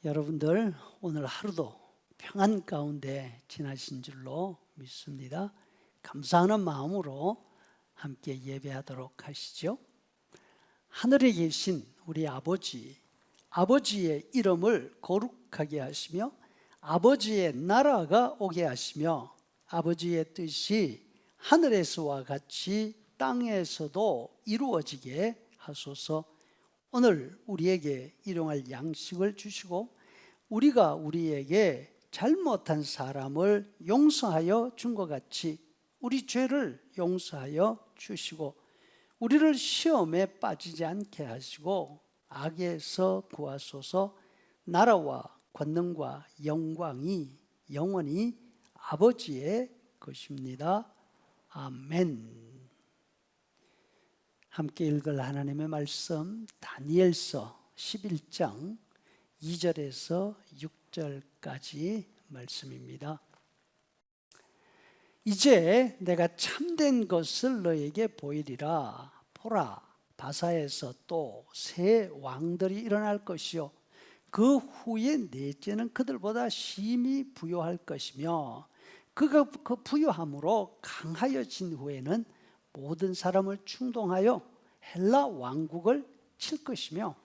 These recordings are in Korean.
여러분들 오늘 하루도 평안 가운데 지나신 줄로 믿습니다. 감사하는 마음으로 함께 예배하도록 하시죠. 하늘에 계신 우리 아버지의 이름을 거룩하게 하시며 아버지의 나라가 오게 하시며 아버지의 뜻이 하늘에서와 같이 땅에서도 이루어지게 하소서. 오늘 우리에게 일용할 양식을 주시고 우리가 우리에게 잘못한 사람을 용서하여 준 것 같이 우리 죄를 용서하여 주시고 우리를 시험에 빠지지 않게 하시고 악에서 구하소서. 나라와 권능과 영광이 영원히 아버지의 것입니다. 아멘. 함께 읽을 하나님의 말씀 다니엘서 11장 2절에서 6절까지 말씀입니다. 이제 내가 참된 것을 너에게 보이리라. 보라, 바사에서 또 새 왕들이 일어날 것이요 그 후에 넷째는 그들보다 심히 부요할 것이며 그가 그 부요함으로 강하여진 후에는 모든 사람을 충동하여 헬라 왕국을 칠 것이며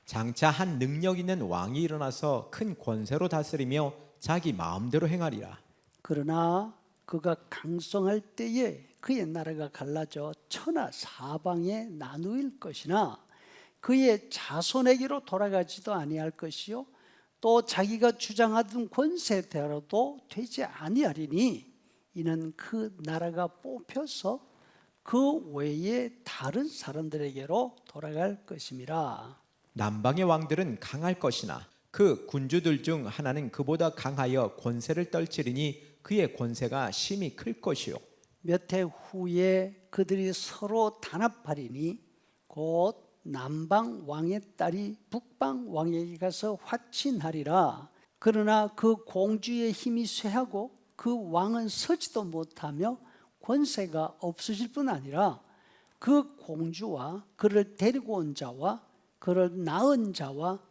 장차 한 능력 있는 왕이 일어나서 큰 권세로 다스리며 자기 마음대로 행하리라. 그러나 그가 강성할 때에 그의 나라가 갈라져 천하 사방에 나누일 것이나 그의 자손에게로 돌아가지도 아니할 것이요 또 자기가 주장하던 권세대로도 되지 아니하리니 이는 그 나라가 뽑혀서 그 외에 다른 사람들에게로 돌아갈 것임이라. 남방의 왕들은 강할 것이나 그 군주들 중 하나는 그보다 강하여 권세를 떨치리니 그의 권세가 심히 클 것이요 몇 해 후에 그들이 서로 단합하리니 곧 남방 왕의 딸이 북방 왕에게 가서 화친하리라. 그러나 그 공주의 힘이 쇠하고 그 왕은 서지도 못하며 권세가 없어질 뿐 아니라 그 공주와 그를 데리고 온 자와 그를 낳은 자와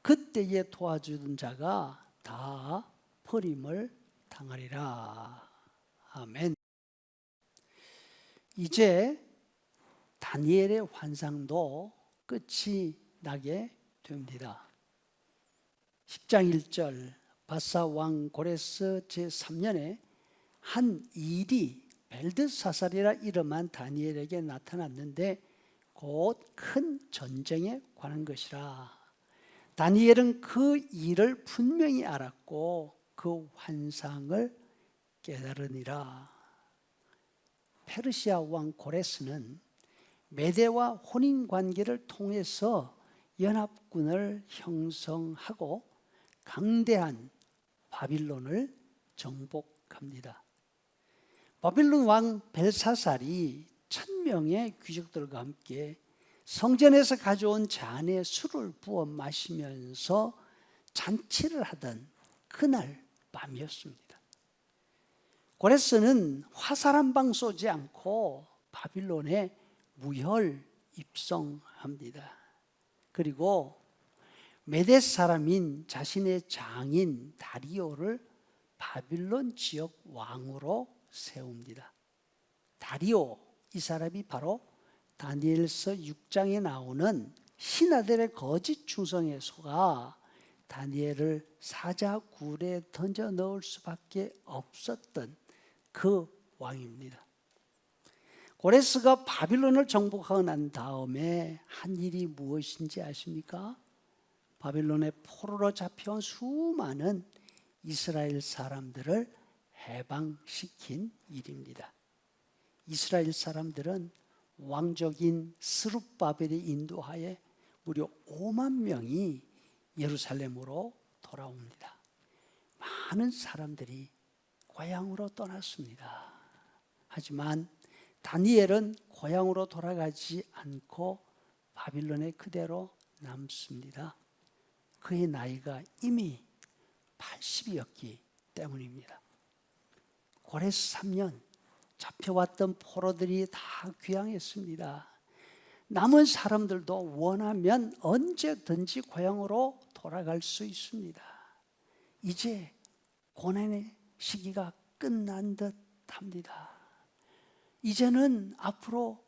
그때에 도와주던 자가 다 버림을 당하리라. 아멘. 이제 다니엘의 환상도 끝이 나게 됩니다. 10장 1절 바사 왕 고레스 제3년에 한 일이 벨드사살이라 이름한 다니엘에게 나타났는데 곧 큰 전쟁에 관한 것이라. 다니엘은 그 일을 분명히 알았고 그 환상을 깨달으니라. 페르시아 왕 고레스는 메대와 혼인관계를 통해서 연합군을 형성하고 강대한 바빌론을 정복합니다. 바빌론 왕 벨사살이 1000명의 귀족들과 함께 성전에서 가져온 잔에 술을 부어 마시면서 잔치를 하던 그날 밤이었습니다. 고레스는 화살 한 방 쏘지 않고 바빌론에 무혈 입성합니다. 그리고 메대 사람인 자신의 장인 다리오를 바빌론 지역 왕으로 세웁니다. 다리오, 이 사람이 바로 다니엘서 6장에 나오는 신하들의 거짓 충성에 속아 다니엘을 사자굴에 던져 넣을 수밖에 없었던 그 왕입니다. 고레스가 바빌론을 정복하고 난 다음에 한 일이 무엇인지 아십니까? 바빌론의 포로로 잡혀온 수많은 이스라엘 사람들을 해방시킨 일입니다. 이스라엘 사람들은 왕족인 스룹바벨의 인도하에 무려 5만 명이 예루살렘으로 돌아옵니다. 많은 사람들이 고향으로 떠났습니다. 하지만 다니엘은 고향으로 돌아가지 않고 바빌론에 그대로 남습니다. 그의 나이가 이미 80이었기 때문입니다. 고레스 3년 잡혀왔던 포로들이 다 귀향했습니다. 남은 사람들도 원하면 언제든지 고향으로 돌아갈 수 있습니다. 이제 고난의 시기가 끝난 듯 합니다. 이제는 앞으로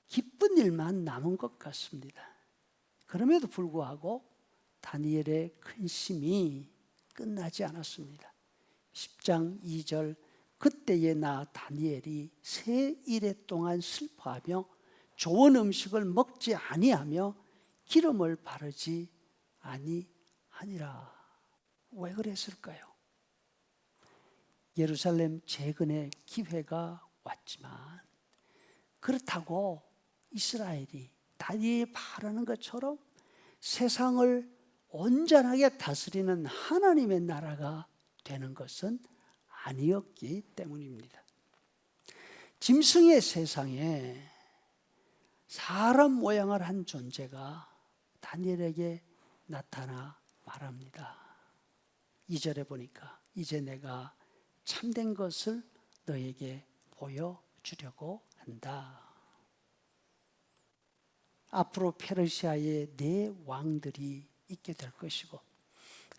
기쁜 일만 남은 것 같습니다. 그럼에도 불구하고 다니엘의 근심이 끝나지 않았습니다. 10장 2절 그때에 나 다니엘이 세 일해 동안 슬퍼하며 좋은 음식을 먹지 아니하며 기름을 바르지 아니하니라. 왜 그랬을까요? 예루살렘 재건의 기회가 왔지만 그렇다고 이스라엘이 다니엘이 바라는 것처럼 세상을 온전하게 다스리는 하나님의 나라가 되는 것은 아니었기 때문입니다. 짐승의 세상에 사람 모양을 한 존재가 다니엘에게 나타나 말합니다. 2절에 보니까 이제 내가 참된 것을 너에게 보여주려고 한다. 앞으로 페르시아에 네 왕들이 있게 될 것이고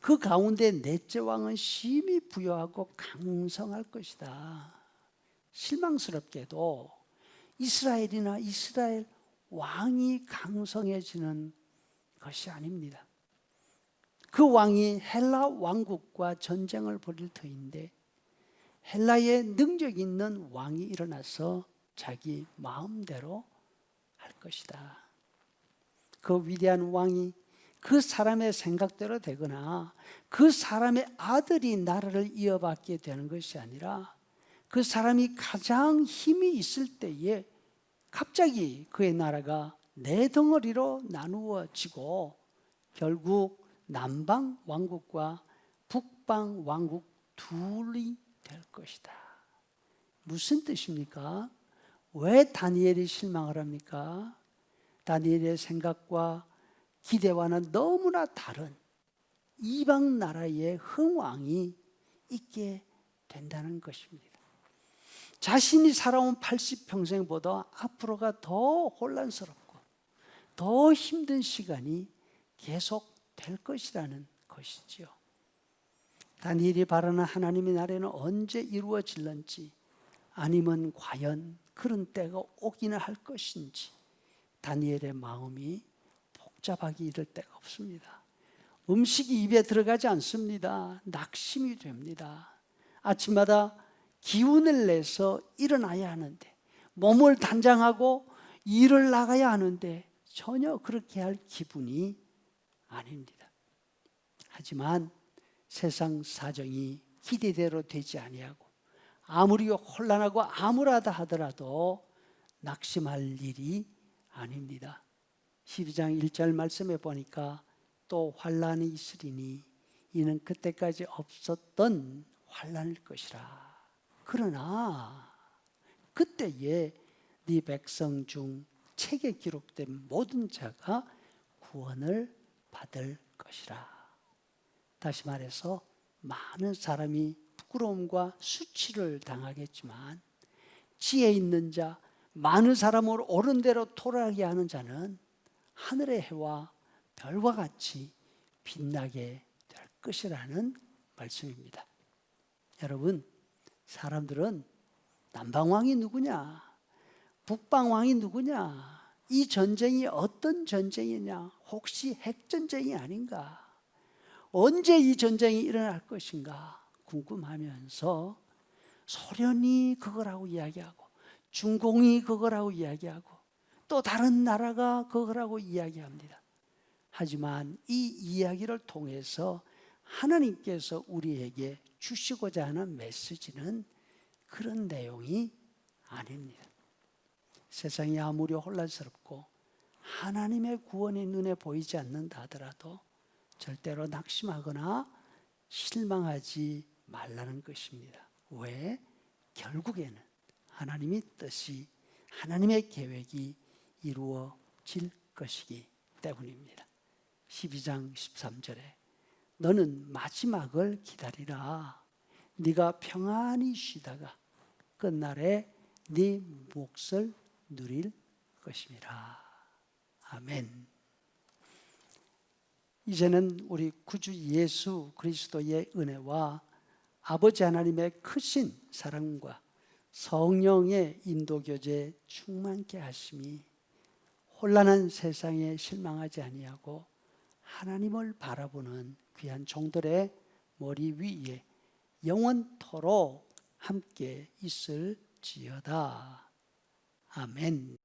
그 가운데 넷째 왕은 심히 부유하고 강성할 것이다. 실망스럽게도 이스라엘이나 이스라엘 왕이 강성해지는 것이 아닙니다. 그 왕이 헬라 왕국과 전쟁을 벌일 터인데 헬라에 능력 있는 왕이 일어나서 자기 마음대로 할 것이다. 그 위대한 왕이 그 사람의 생각대로 되거나 그 사람의 아들이 나라를 이어받게 되는 것이 아니라 그 사람이 가장 힘이 있을 때에 갑자기 그의 나라가 네 덩어리로 나누어지고 결국 남방 왕국과 북방 왕국 둘이 될 것이다. 무슨 뜻입니까? 왜 다니엘이 실망을 합니까? 다니엘의 생각과 기대와는 너무나 다른 이방 나라의 흥왕이 있게 된다는 것입니다. 자신이 살아온 80평생보다 앞으로가 더 혼란스럽고 더 힘든 시간이 계속될 것이라는 것이지요. 다니엘이 바라는 하나님의 나라는 언제 이루어질는지 아니면 과연 그런 때가 오기는 할 것인지 다니엘의 마음이 복잡하게 이를 데가 없습니다. 음식이 입에 들어가지 않습니다. 낙심이 됩니다. 아침마다 기운을 내서 일어나야 하는데 몸을 단장하고 일을 나가야 하는데 전혀 그렇게 할 기분이 아닙니다. 하지만 세상 사정이 기대대로 되지 아니하고 아무리 혼란하고 암울하다 하더라도 낙심할 일이 아닙니다. 12장 1절 말씀에 보니까 또 환란이 있으리니 이는 그때까지 없었던 환란일 것이라. 그러나 그때에 네 백성 중 책에 기록된 모든 자가 구원을 받을 것이라. 다시 말해서 많은 사람이 부끄러움과 수치를 당하겠지만 지혜 있는 자, 많은 사람을 옳은 대로 토라하게 하는 자는 하늘의 해와 별과 같이 빛나게 될 것이라는 말씀입니다. 여러분, 사람들은 남방왕이 누구냐, 북방왕이 누구냐, 이 전쟁이 어떤 전쟁이냐, 혹시 핵전쟁이 아닌가, 언제 이 전쟁이 일어날 것인가 궁금하면서 소련이 그거라고 이야기하고 중공이 그거라고 이야기하고 또 다른 나라가 그거라고 이야기합니다. 하지만 이 이야기를 통해서 하나님께서 우리에게 주시고자 하는 메시지는 그런 내용이 아닙니다. 세상이 아무리 혼란스럽고 하나님의 구원이 눈에 보이지 않는다 하더라도 절대로 낙심하거나 실망하지 말라는 것입니다. 왜? 결국에는 하나님의 뜻이, 하나님의 계획이 이루어질 것이기 때문입니다. 12장 13절에 너는 마지막을 기다리라. 네가 평안히 쉬다가 끝날에 네 몫을 누릴 것임이라. 아멘. 이제는 우리 구주 예수 그리스도의 은혜와 아버지 하나님의 크신 사랑과 성령의 인도교제 충만케 하심이 혼란한 세상에 실망하지 아니하고 하나님을 바라보는 귀한 종들의 머리 위에 영원토록 함께 있을지어다. 아멘.